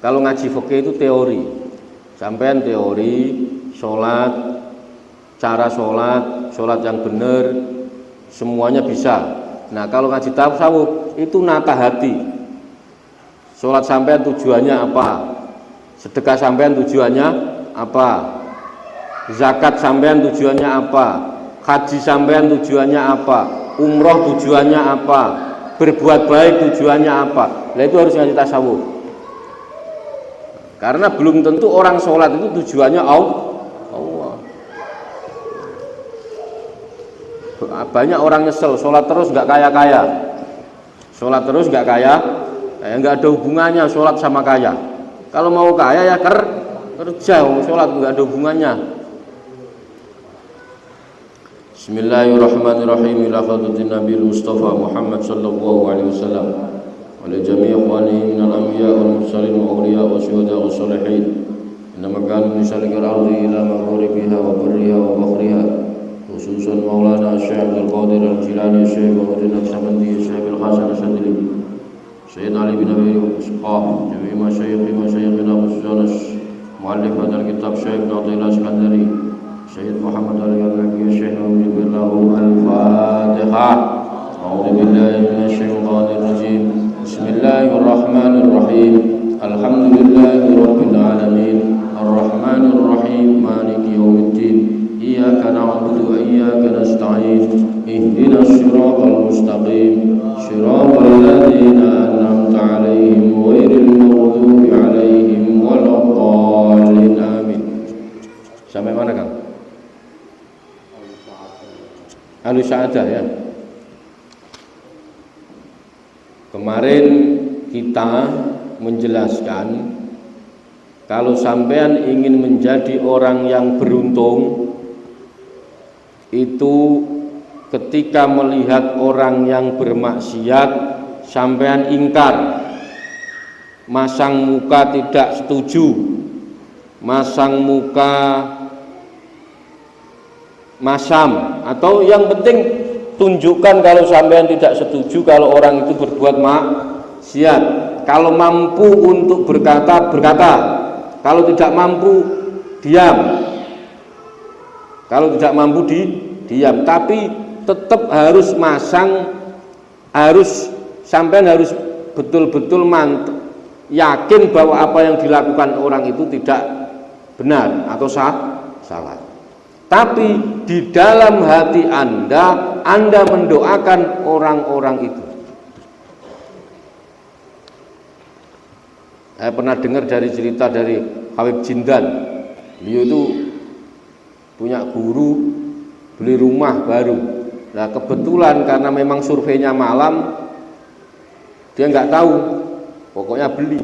Kalau ngaji fikih itu teori. Sampean teori sholat, cara sholat yang benar, semuanya bisa. Nah kalau ngaji tasawuf itu nata hati. Sholat sampean tujuannya apa? Sedekah sampean tujuannya apa? Zakat sampean tujuannya apa? Haji sampean tujuannya apa? Umroh tujuannya apa? Berbuat baik tujuannya apa? Nah itu harus ngaji tasawuf. Karena belum tentu orang sholat itu tujuannya Allah. Banyak orang nyesel sholat terus nggak kaya-kaya. Sholat terus nggak kaya, nggak ada hubungannya sholat sama kaya. Kalau mau kaya ya kerja, sholat nggak ada hubungannya. Bismillahirrahmanirrahim. Ila hadratin Nabi Mustafa Muhammad sallallahu alaihi wasallam wa li jami' ikhwanihi minal anbiya wal mursalin wa awliya wa syuhada wa shalihin. Inna makana min salikal ardi ila maghribiha wa barriha wa bakhriha. Khususan Maulana Syekh Abdul Qadir Al-Jilani, Syekh Muhammad Al-Samandi, Syekh Al-Hasan Al-Syadili, Syekh Ali bin Abi Usqah, jami' masyayikhina khususan muallif hadal kitab Syekh Abdul Iskandari, Syekh Muhammad Al-Yaqi, Syekh Muhammad Al-Fatihah. A'udzu billahi minasyaitonir rajim. Bismillahirrahmanirrahim. Alhamdulillahi rabbil alamin. Arrahmanir rahim. Maliki yaumiddin. Iyyaka na'budu wa iyyaka nasta'in. Ihdinas siratal mustaqim. Siratal ladzina an'amta 'alaihim ghairil maghdubi 'alaihim waladdallin. Amin. Sampai mana, Kang? Alus Sa'adah ya. Kemarin kita menjelaskan kalau sampean ingin menjadi orang yang beruntung itu ketika melihat orang yang bermaksiat sampean ingkar, masang muka tidak setuju, masang muka masam, atau yang penting tunjukkan kalau sampean tidak setuju kalau orang itu berbuat maksiat. Kalau mampu untuk berkata, kalau tidak mampu diam. Kalau tidak mampu diam, tapi tetap harus masang, sampean harus betul-betul mantap, yakin bahwa apa yang dilakukan orang itu tidak benar atau salah. Tapi di dalam hati Anda mendoakan orang-orang itu. Saya pernah dengar dari cerita dari Habib Jindan. Beliau itu punya guru, beli rumah baru. Nah kebetulan karena memang surveinya malam, dia nggak tahu, pokoknya beli.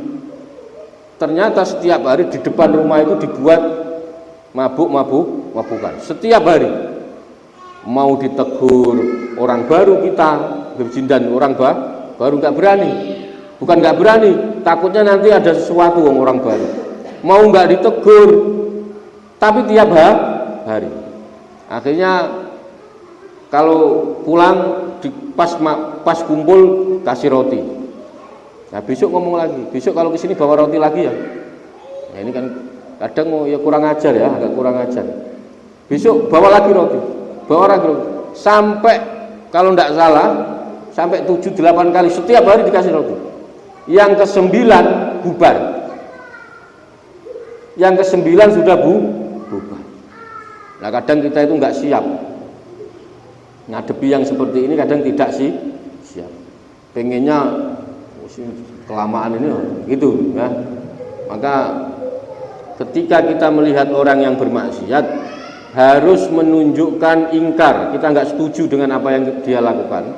Ternyata setiap hari di depan rumah itu dibuat mabukan setiap hari. Mau ditegur orang baru kita berjindan, orang baru nggak berani. Bukan nggak berani, takutnya nanti ada sesuatu orang baru. Mau nggak ditegur, tapi tiap hari. Akhirnya kalau pulang pas kumpul kasih roti. Nah besok ngomong lagi, besok kalau kesini bawa roti lagi ya. Nah ini kan kadang ya kurang ajar ya, agak kurang ajar. Besok bawa lagi roti, sampai kalau tidak salah sampai 7-8 kali setiap hari dikasih roti. Yang ke-9 bubar, yang ke-9 sudah bubar. Nah kadang kita itu nggak siap ngadepi yang seperti ini, kadang tidak siap. Pengennya kelamaan ini gitu ya. Maka ketika kita melihat orang yang bermaksiat harus menunjukkan ingkar, kita nggak setuju dengan apa yang dia lakukan,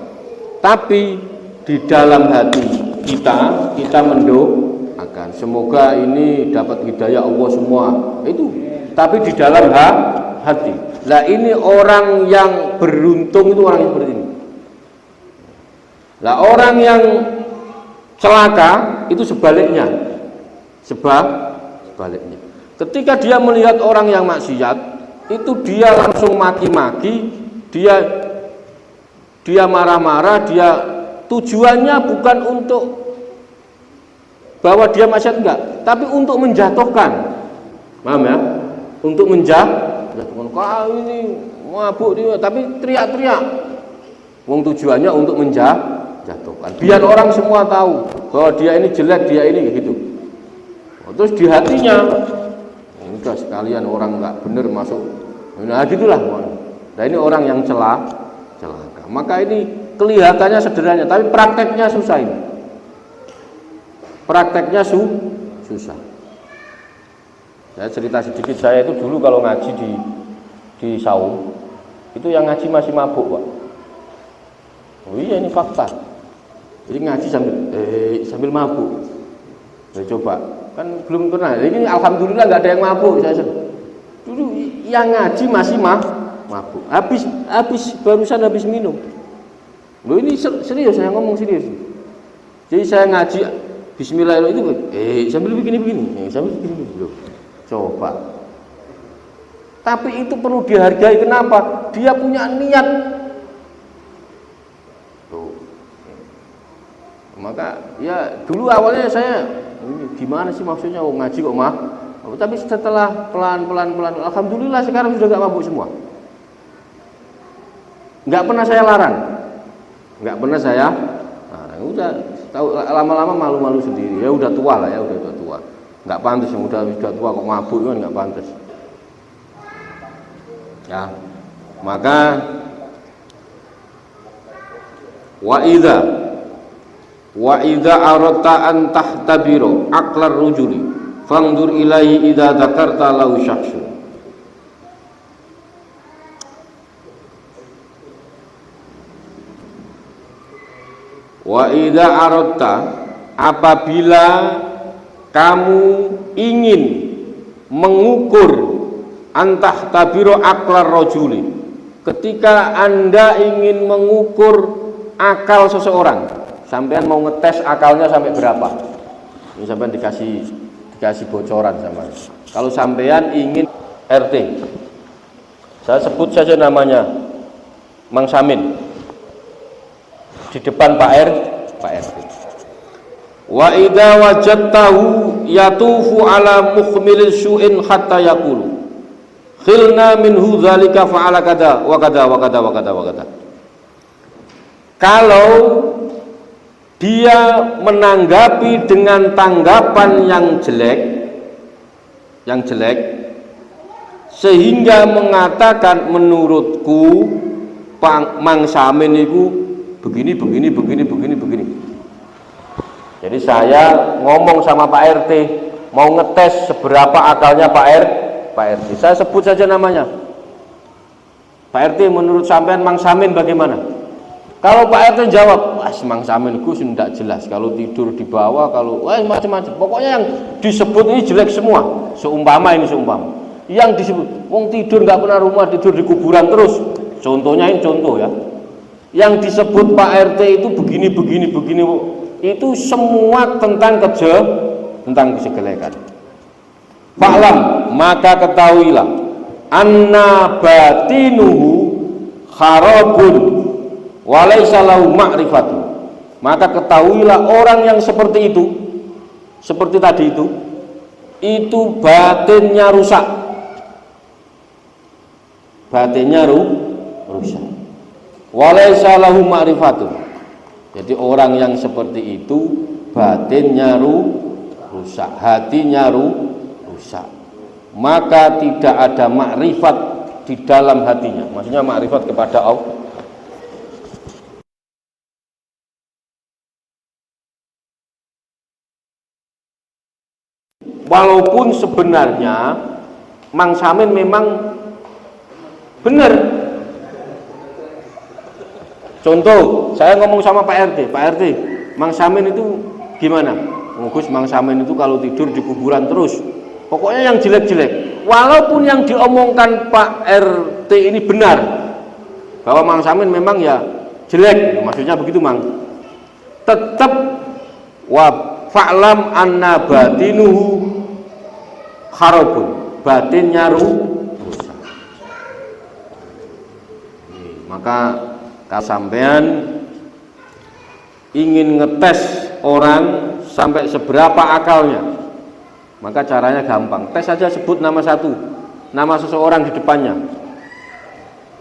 tapi di dalam hati kita mendoakan semoga ini dapat hidayah Allah semua itu, tapi di dalam hati. Nah ini orang yang beruntung itu orang yang seperti ini. Nah orang yang celaka itu sebaliknya. Ketika dia melihat orang yang maksiat, itu dia langsung maki-maki, dia marah-marah, dia tujuannya bukan untuk bahwa dia maksiat enggak, tapi untuk menjatuhkan, paham ya? Untuk menjatuhkan, kau ini mabuk dia, tapi teriak-teriak. Wong tujuannya untuk menjatuhkan, biar orang semua tahu bahwa dia ini jelek, dia ini gitu. Terus di hatinya, udah sekalian orang nggak bener masuk, nah gitulah. Nah ini orang yang celaka. Maka ini kelihatannya sederhana, tapi prakteknya susah ini. Prakteknya susah. Saya cerita sedikit, saya itu dulu kalau ngaji di saung, itu yang ngaji masih mabuk, Pak. Oh iya, ini fakta. Jadi ngaji sambil mabuk. Ya, coba, kan belum pernah. Ini alhamdulillah nggak ada yang mabuk. Saya dulu yang ngaji masih mabuk. Barusan habis minum. Loh ini serius, saya ngomong serius. Jadi saya ngaji Bismillahirrahmanirrahim itu sambil begini, sambil begini loh. Coba. Tapi itu perlu dihargai. Kenapa? Dia punya niat. Tuh. Maka ya dulu awalnya saya gimana sih maksudnya ngaji kok mah? Tapi setelah pelan, alhamdulillah sekarang sudah gak mabuk semua. Nggak pernah saya larang, nggak pernah saya. Nah, udah tahu lama-lama malu-malu sendiri. Ya udah tua lah ya, udah tua. Nggak pantas yang udah tua kok mabuk kan nggak pantas. Ya, maka wa idza aradta an tahtabiru aqlar rujuli fangdur ilaihi idza dzakarta lahu syakhsun. Wa idza aradta, apabila kamu ingin mengukur antah tabiro aklar rojuli, ketika Anda ingin mengukur akal seseorang, sampean mau ngetes akalnya sampai berapa, ini sampean dikasih bocoran sama. Kalau sampean ingin RT, saya sebut saja namanya Mang Samin, di depan Pak RT. Wa idza wajadtahu yatufu ala mukhmilil su'in hatta yaqulu khilna minhu dzalika fa'ala kada wa kada wa kada wa kada wa kada. Kalau dia menanggapi dengan tanggapan yang jelek sehingga mengatakan menurutku Pak Mang Samin itu begini. Jadi saya ngomong sama Pak RT, mau ngetes seberapa akalnya Pak RT. Saya sebut saja namanya. Pak RT, menurut sampean Mang Samin bagaimana? Kalau Pak RT jawab, wah Mang Samin itu tidak jelas. Kalau tidur di bawah, kalau macam-macam. Pokoknya yang disebut ini jelek semua. Seumpama. Yang disebut, wong tidur nggak pernah rumah, tidur di kuburan terus. Contohnya ini contoh ya. Yang disebut Pak RT itu begini, itu semua tentang kejelekan. Fa'lam, maka ketahuilah, anna batinuhu kharabun walaysa lahu ma'rifatu. Maka ketahuilah orang yang seperti itu, seperti tadi itu batinnya rusak. Batinnya rusak. Walaysa lahu ma'rifatun. Jadi orang yang seperti itu batinnya rusak, hatinya rusak. Maka tidak ada makrifat di dalam hatinya. Maksudnya makrifat kepada Allah. Walaupun sebenarnya Mang Samin memang benar. Contoh, saya ngomong sama Pak RT, Mang Samin itu gimana? Gus, Mang Samin itu kalau tidur di kuburan terus, pokoknya yang jelek-jelek. Walaupun yang diomongkan Pak RT ini benar, bahwa Mang Samin memang ya jelek, maksudnya begitu Mang. Tetap wa fa'lam anna batinuhu kharabun, batinnya rusak. Maka kalau sampean ingin ngetes orang sampai seberapa akalnya. Maka caranya gampang, tes saja, sebut nama satu, nama seseorang di depannya.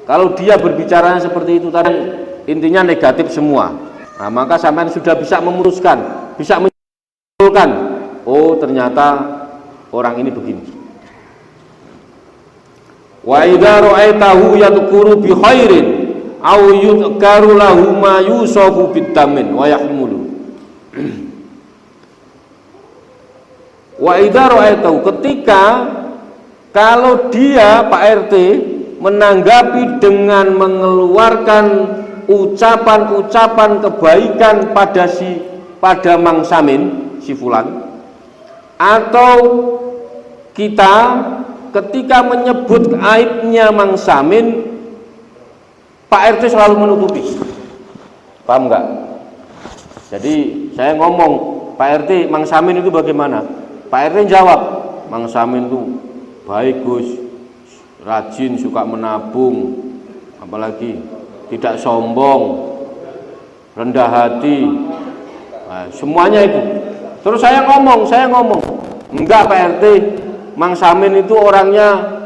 Kalau dia berbicaranya seperti itu tadi, intinya negatif semua. Nah, maka sampean sudah bisa memutuskan, bisa menyimpulkan, oh ternyata orang ini begini. Wa idza ra'aitahu yadhkuru bi khairin aw yudhkaru lahu ma yusafu bid-damin wa yahmulu. Wa idza ra'aitahu, ketika kalau dia Pak RT menanggapi dengan mengeluarkan ucapan-ucapan kebaikan pada Mang Samin si fulan, atau kita ketika menyebut aibnya Mang Samin, Pak RT selalu menutupi. Paham enggak? Jadi saya ngomong, Pak RT, Mang Samin itu bagaimana? Pak RT jawab, Mang Samin itu baik Gus, rajin, suka menabung, apalagi tidak sombong, rendah hati, nah, semuanya itu. Terus saya ngomong, enggak Pak RT, Mang Samin itu orangnya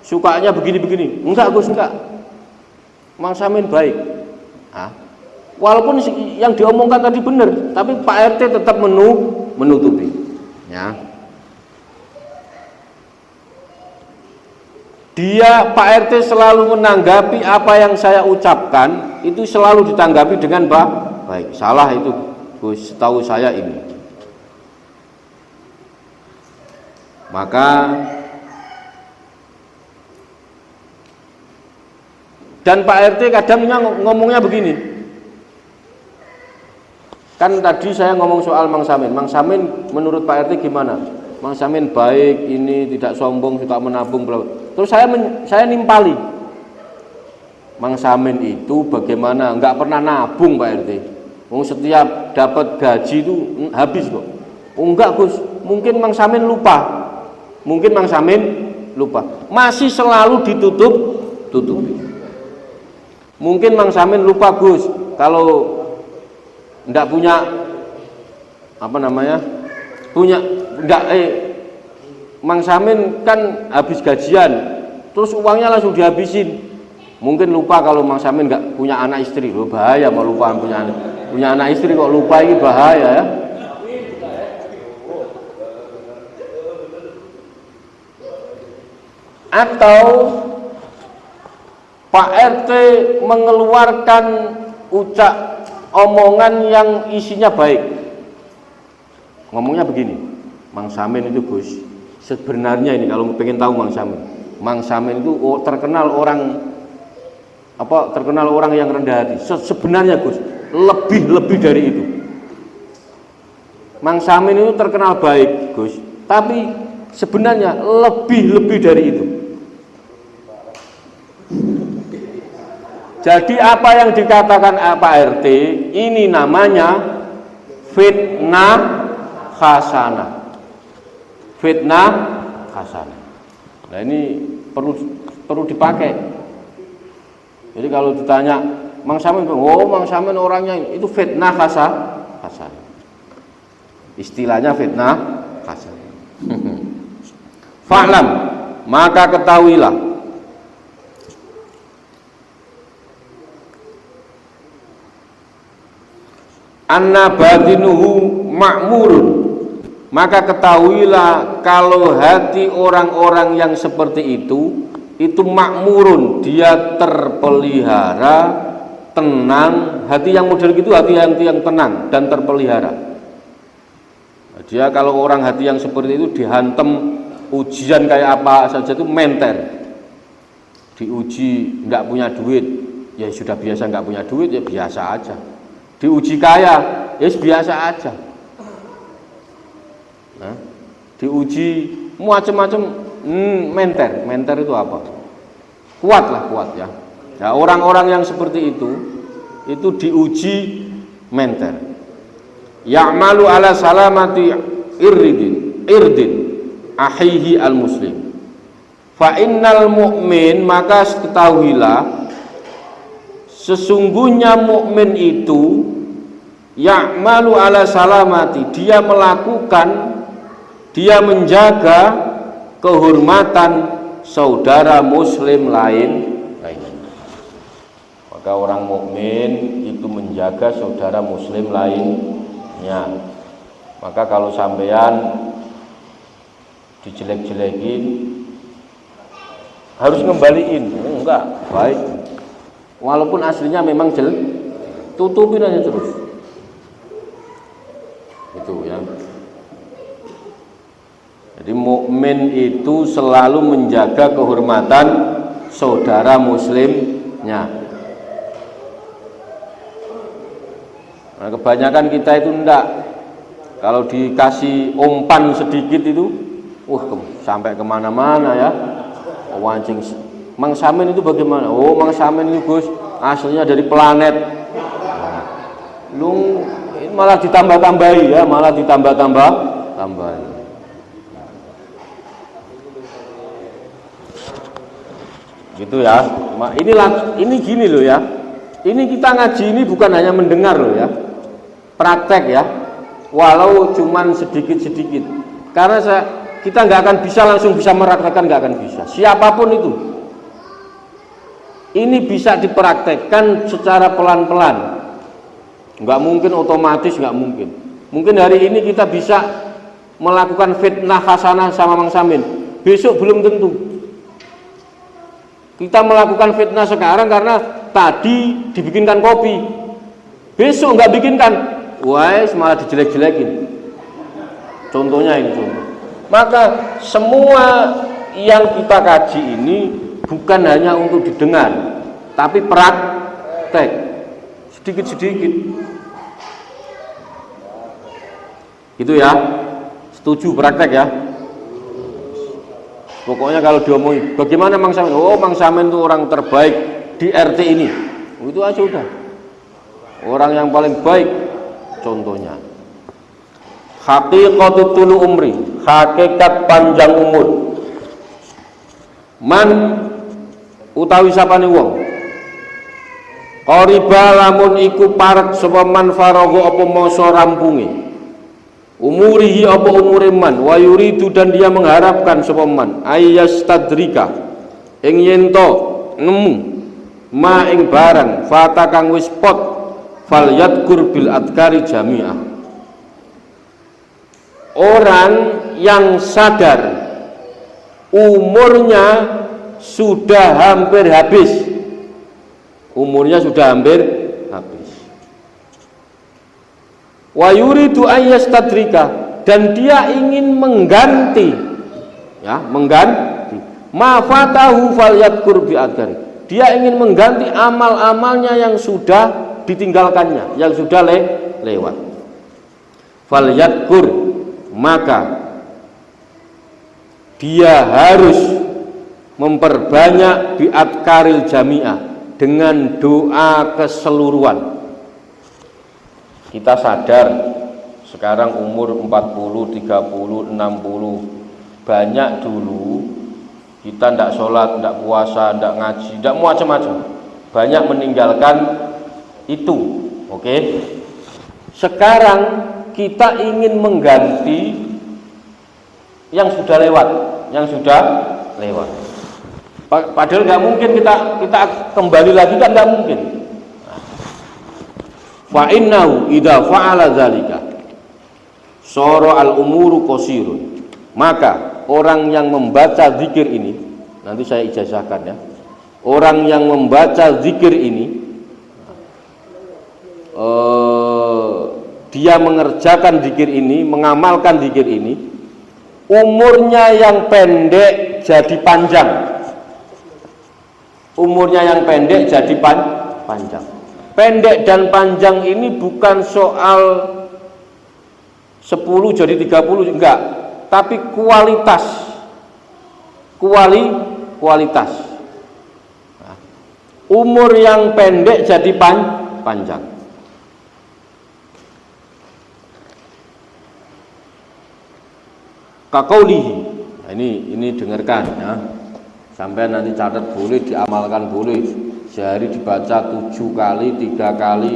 sukanya begini-begini. Enggak Gus, enggak, Mang Samin baik. Nah, walaupun yang diomongkan tadi benar, tapi Pak RT tetap menutupi, ya. Dia Pak RT selalu menanggapi apa yang saya ucapkan, itu selalu ditanggapi dengan baik. Salah itu Gus, setahu saya ini. Maka dan Pak RT kadangnya ngomongnya begini. Kan tadi saya ngomong soal Mang Samin. Mang Samin menurut Pak RT gimana? Mang Samin baik, ini tidak sombong, suka menabung, bla bla. Terus saya nimpali, Mang Samin itu bagaimana? Enggak pernah nabung Pak RT. Setiap dapat gaji itu habis kok. Oh enggak Gus, mungkin Mang Samin lupa. Masih selalu ditutupi. Mungkin Mang Samin lupa Gus, kalau enggak punya Mang Samin kan habis gajian, terus uangnya langsung dihabisin. Mungkin lupa kalau Mang Samin nggak punya anak istri. Loh, bahaya mau lupa punya anak istri kok lupa, ini bahaya ya. Atau Pak RT mengeluarkan omongan yang isinya baik. Ngomongnya begini, Mang Samin itu Gus, sebenarnya ini kalau pengen tahu Mang Samin itu terkenal orang yang rendah hati. Sebenarnya Gus, lebih dari itu. Mang Samin itu terkenal baik Gus, tapi sebenarnya lebih dari itu. Jadi apa yang dikatakan Pak RT ini namanya fitnah hasanah. Fitnah hasanah. Nah ini perlu dipakai. Jadi kalau ditanya Mang Samin, oh Mang Samin orangnya itu fitnah hasanah. Istilahnya fitnah hasanah. Fa'lam, maka ketahuilah, anna batinuhu ma'murun, maka ketahuilah kalau hati orang-orang yang seperti itu makmurun, dia terpelihara, tenang. Hati yang model gitu hati yang tenang dan terpelihara. Dia kalau orang hati yang seperti itu dihantam ujian kayak apa saja itu menter. Diuji nggak punya duit, ya sudah biasa, nggak punya duit ya biasa aja. Diuji kaya, ya biasa aja. Nah, diuji macam-macam, menter itu apa? Kuat ya. Nah, orang-orang yang seperti itu diuji menter. Ya'malu ala salamati irdin ahihi al-muslim. Fa innal mu'min, maka ketahuilah sesungguhnya mukmin itu ya'malu ala salamati, dia menjaga kehormatan saudara muslim lain. Maka orang mukmin itu menjaga saudara muslim lainnya. Maka kalau sampean dijelek-jelekin harus ngembaliin. Enggak, baik. Walaupun aslinya memang jelek, tutupin aja terus. Itu ya. Jadi mukmin itu selalu menjaga kehormatan saudara muslimnya. Nah, kebanyakan kita itu enggak. Kalau dikasih umpan sedikit itu, sampai kemana-mana ya. Wancing. Mang Samin itu bagaimana? Oh, Mang Samin itu Gus, aslinya dari planet. Lu malah ditambah-tambahi ya, malah ditambah-tambahi. Gitu ya. Ini gini loh ya. Ini kita ngaji ini bukan hanya mendengar loh ya. Praktek ya. Walau cuman sedikit-sedikit. Karena kita nggak akan bisa langsung bisa mempraktekkan, nggak akan bisa. Siapapun itu. Ini bisa dipraktekkan secara pelan-pelan. Nggak mungkin otomatis, nggak mungkin. Mungkin hari ini kita bisa melakukan fitnah hasanah sama Mang Samin. Besok belum tentu. Kita melakukan fitnah sekarang karena tadi dibikinkan kopi. Besok nggak bikinkan, malah dijelek-jelekin. Contohnya ini contoh. Maka semua yang kita kaji ini bukan hanya untuk didengar, tapi praktek sedikit-sedikit. Gitu ya. Setuju praktek ya. Pokoknya kalau diomongin, bagaimana Mang Samin? Oh, Mang Samin itu orang terbaik di RT ini. Itu aja udah. Orang yang paling baik contohnya. Haqiqatu tulu umri, hakikat panjang umur. Man utawi sapane wong. Qariba lamun iku parek sapa man faragha apa masa rampunge. Umurihi apa umure man, wa yuridu dan dia mengharapkan sapa man ayyastadrika ing yento nemu ma ing barang fata kang wis pot falyadkur bil adkari jami'ah. Orang yang sadar umurnya sudah hampir habis, wa yuridu ayyastadrika dan dia ingin mengganti ma fatahu falyadkur bi adkari. Dia ingin mengganti amal-amalnya yang sudah ditinggalkannya, yang sudah lewat. Falyadkur, maka dia harus memperbanyak bi'adkaril jami'ah dengan doa keseluruhan. Kita sadar sekarang umur 40, 30, 60, banyak dulu kita tidak sholat, tidak puasa, tidak ngaji, tidak macam-macam, banyak meninggalkan itu. Oke. Sekarang kita ingin mengganti yang sudah lewat, Padahal nggak mungkin kita kembali lagi, kan nggak mungkin. Fa innahu idza fa'ala dzalika sara al umuru qasirun. Maka orang yang membaca zikir ini, nanti saya ijazahkan ya. Orang yang membaca zikir ini dia mengerjakan zikir ini, mengamalkan zikir ini, umurnya yang pendek jadi panjang. Umurnya yang pendek jadi panjang. Pendek dan panjang ini bukan soal 10 jadi 30, enggak, tapi kualitas. Nah, umur yang pendek jadi panjang. Kakaulihi. Nah, ini dengarkan ya. Sampai nanti catat, boleh diamalkan, boleh. Sehari dibaca 7 kali, 3 kali,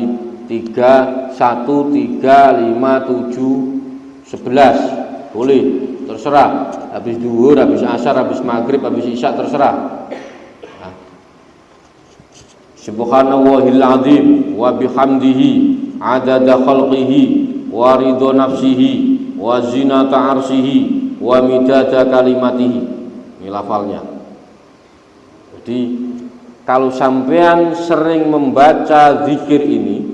3, 1, 3, 5, 7, 11 boleh, terserah. Habis duhur, habis asar, habis maghrib, habis isya, terserah. Nah. Subhanallahil azim wa bihamdihi adada khalqihi wa ridha nafsihi wa zinata arsyihi wa midada kalimatihi. Ini lafalnya. Jadi kalau sampean sering membaca zikir ini,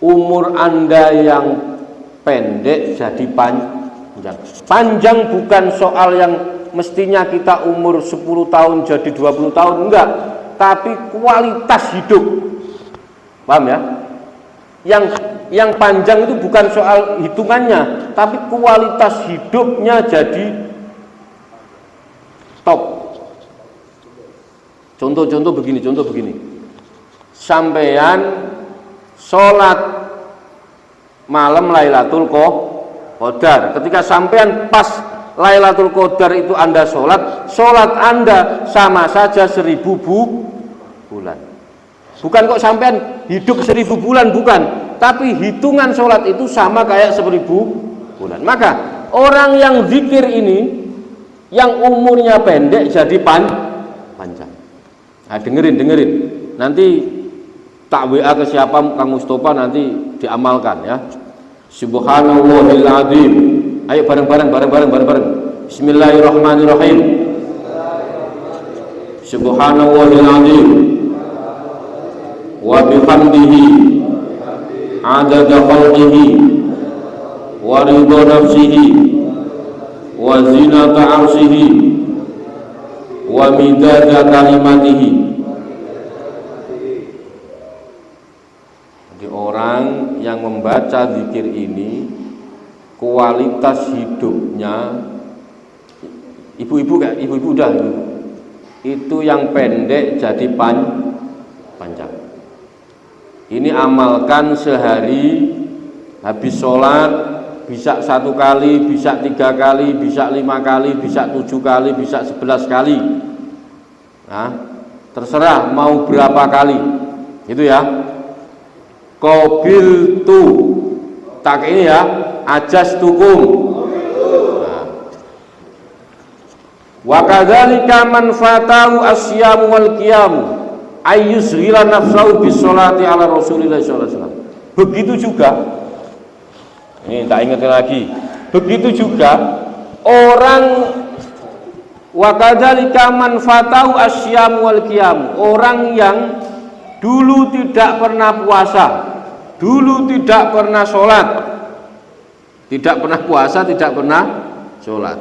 umur Anda yang pendek jadi panjang. Panjang bukan soal yang mestinya kita umur 10 tahun jadi 20 tahun, enggak, tapi kualitas hidup. Paham ya? Yang panjang itu bukan soal hitungannya, tapi kualitas hidupnya jadi top. Contoh begini. Sampean sholat malam Lailatul Qadar. Ketika sampean pas Lailatul Qadar itu Anda sholat Anda sama saja 1000 bulan. Bukan kok sampean hidup 1000 bulan, bukan, tapi hitungan sholat itu sama kayak 1000 bulan. Maka orang yang zikir ini, yang umurnya pendek jadi panjang. Nah, dengerin. Nanti tak WA ke siapa Kang Mustofa, nanti diamalkan ya. Subhanallahil azim. Ayo bareng-bareng. Bismillahirrahmanirrahim. Subhanallahil azim wa bihamdihi adada khalqihi wa ridha nafsihi wa zinata arsyihi wa midada kalimatihi. Jadi orang yang membaca zikir ini kualitas hidupnya, ibu-ibu udah itu yang pendek jadi panjang. Ini amalkan sehari, habis sholat bisa 1 kali, bisa 3 kali, bisa 5 kali, bisa 7 kali, bisa 11 kali. Nah, terserah mau berapa kali, itu ya. Qabil tu, tak ini ya, ajas tukum. Nah. Wa kadzalika man fatahu asyamu wal qiyamu ayyuzghila nafsahu bis sholati ala Rasulillah sallallahu alaihi wasallam. Begitu juga, ini tak ingat lagi. Begitu juga orang wa kadzalika man fatahu asyamu wal qiyam, orang yang dulu tidak pernah puasa, dulu tidak pernah sholat, tidak pernah puasa, tidak pernah sholat,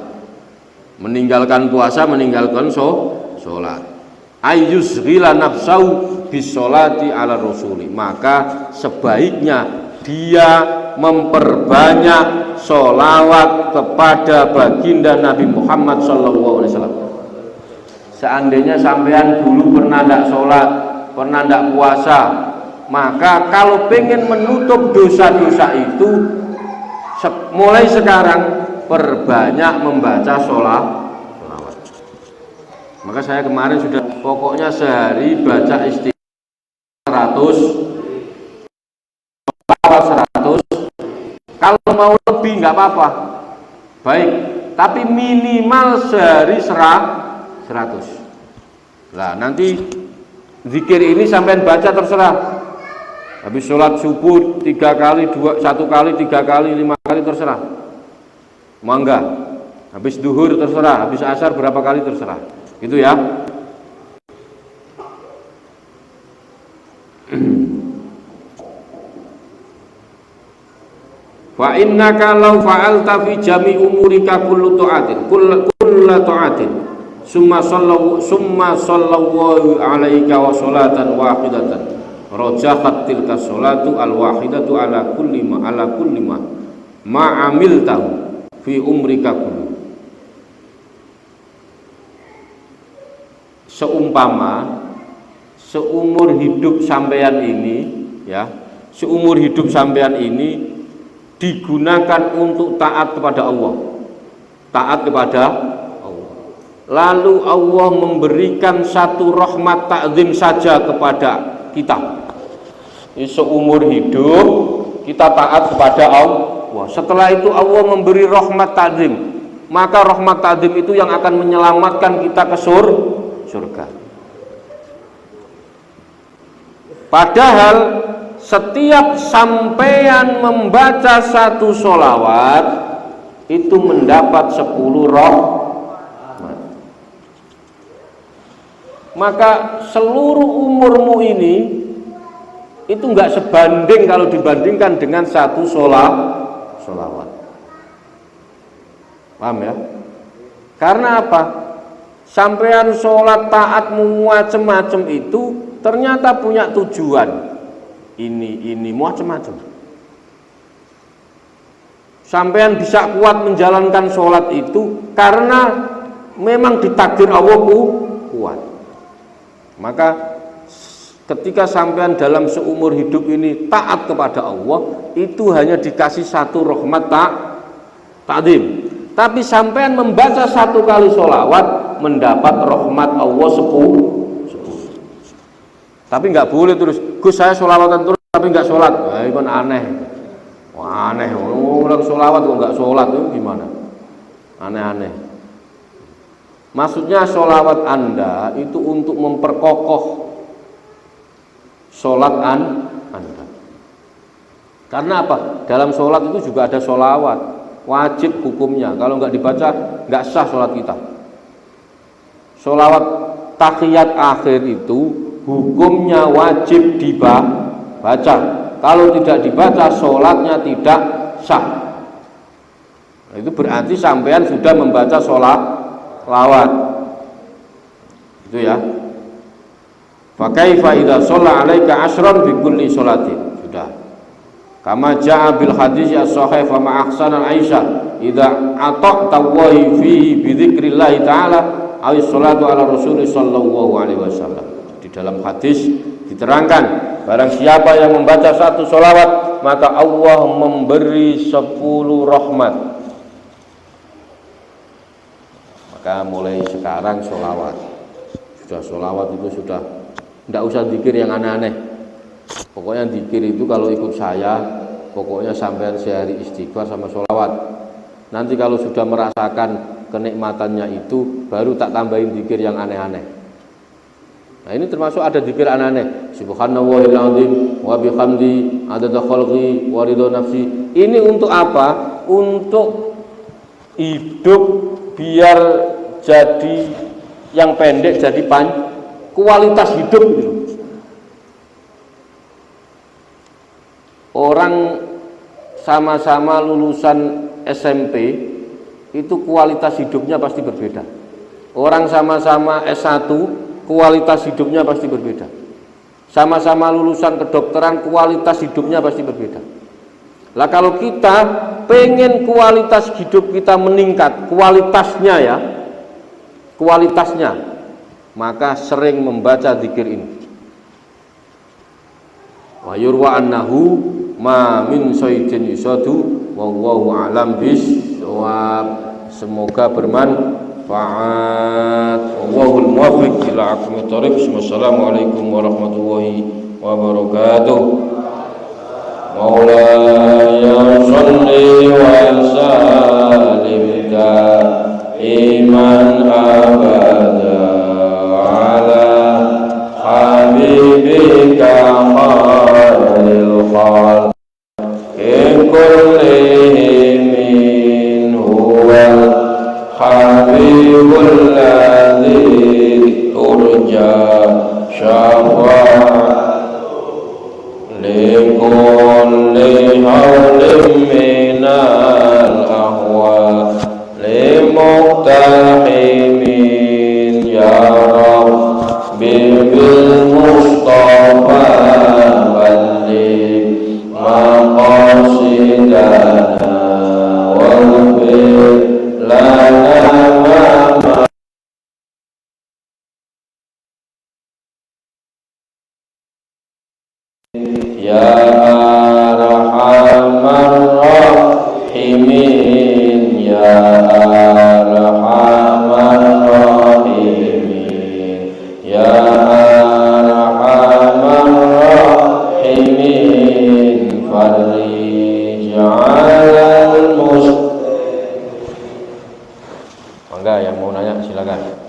meninggalkan puasa, meninggalkan sholat, ayyuzghila nafsahu bisolati ala rasuli, maka sebaiknya dia memperbanyak sholawat kepada baginda Nabi Muhammad SAW. Seandainya sampean dulu pernah tidak sholat, pernah tidak puasa, maka kalau pengen menutup dosa-dosa itu, mulai sekarang perbanyak membaca sholawat. Maka saya kemarin sudah, pokoknya sehari baca istighfar 100, 100. Kalau mau lebih nggak apa-apa, baik, tapi minimal sehari 100. Nah, nanti zikir ini sampean baca terserah. Habis sholat subuh 3 kali, 1 kali, 3 kali, 5 kali terserah. Mangga. Habis duhur terserah, habis asar berapa kali terserah. Itu ya. Fa innaka law fa'alta fi jami umurika kullu ta'atin kullu ta'atin summa sallallahu alaika wa salatan wahidatan rajahat tilka salatu al wahidatu ala kulli ma amiltahu fi umrika kullu. Seumpama seumur hidup sampean ini ya, seumur hidup sampean ini digunakan untuk taat kepada Allah, taat kepada Allah, lalu Allah memberikan satu rahmat takzim saja kepada kita, Seumur hidup kita taat kepada Allah. Setelah itu Allah memberi rahmat ta'zim, maka rahmat ta'zim itu yang akan menyelamatkan kita ke surga. Padahal setiap sampean membaca satu sholawat itu mendapat 10 rahmat. Maka seluruh umurmu ini itu enggak sebanding kalau dibandingkan dengan satu sholawat. Paham ya? Karena apa? Sampean sholat taatmu macam-macam itu ternyata punya tujuan. Ini macam-macam. Sampean bisa kuat menjalankan sholat itu karena memang ditakdir Allah kuat. Maka ketika sampean dalam seumur hidup ini taat kepada Allah, itu hanya dikasih satu rahmat ta'zim. Tapi sampean membaca satu kali sholawat mendapat rahmat Allah 10. Tapi nggak boleh terus, Gus saya sholawatan terus tapi nggak sholat. Nah, itu kan aneh. Wah, aneh. Orang sholawat kok nggak sholat itu gimana? Aneh-aneh. Maksudnya sholawat Anda itu untuk memperkokoh sholat Anda. Karena apa? Dalam sholat itu juga ada sholawat, wajib hukumnya. Kalau nggak dibaca, nggak sah sholat kita. Sholawat tahiyat akhir itu hukumnya wajib dibaca. Kalau tidak dibaca, sholatnya tidak sah. Nah, itu berarti sampean sudah membaca sholawat. Itu ya. Fakaifa idza shalla 'alaika 'ashran bi kulli sholatin. Sudah. Kama jaa bil hadis as-sahih fa ma ahsana Aisyah idza ata'ta wa fihi bi dzikrillah ta'ala aw sholatu ala rasul sallallahu alaihi wasallam. Di dalam hadis diterangkan, barang siapa yang membaca satu sholawat maka Allah memberi 10 rahmat. Maka mulai sekarang sholawat, sudah sholawat itu sudah tidak usah zikir yang aneh-aneh. Pokoknya zikir itu kalau ikut saya, pokoknya sampai sehari istighfar sama sholawat. Nanti kalau sudah merasakan kenikmatannya itu, baru tak tambahin zikir yang aneh-aneh. Nah ini termasuk ada zikir aneh-aneh. Subhanallahil azim wa bihamdi adada khalqi wa ridha nafsi. Ini untuk apa? Untuk hidup biar jadi yang pendek jadi kualitas hidup gitu. Orang sama-sama lulusan SMP itu kualitas hidupnya pasti berbeda. Orang sama-sama S1 kualitas hidupnya pasti berbeda. Sama-sama lulusan kedokteran kualitas hidupnya pasti berbeda. Lah kalau kita pengen kualitas hidup kita meningkat, kualitasnya, maka sering membaca zikir ini. Wa yurwa annahu ma min sayyidin yusadu wallahu a'lam bissawab. Semoga bermanfaat. Wallahul muwaffiq ila aqwamit thoriq. Wassalamualaikum warahmatullahi wabarakatuh. Maulaya sholli wa sallim iman abada ala habibika khairil khalqi kullihim huwal habibul ladzi urja syafa'atuhu likulli hawlin minal ahwa limuktahimin ya Rabbi bil Mustafa balli maqasidana wal lana ma ya arhamar rahimin Enggak, yang mau nanya silakan.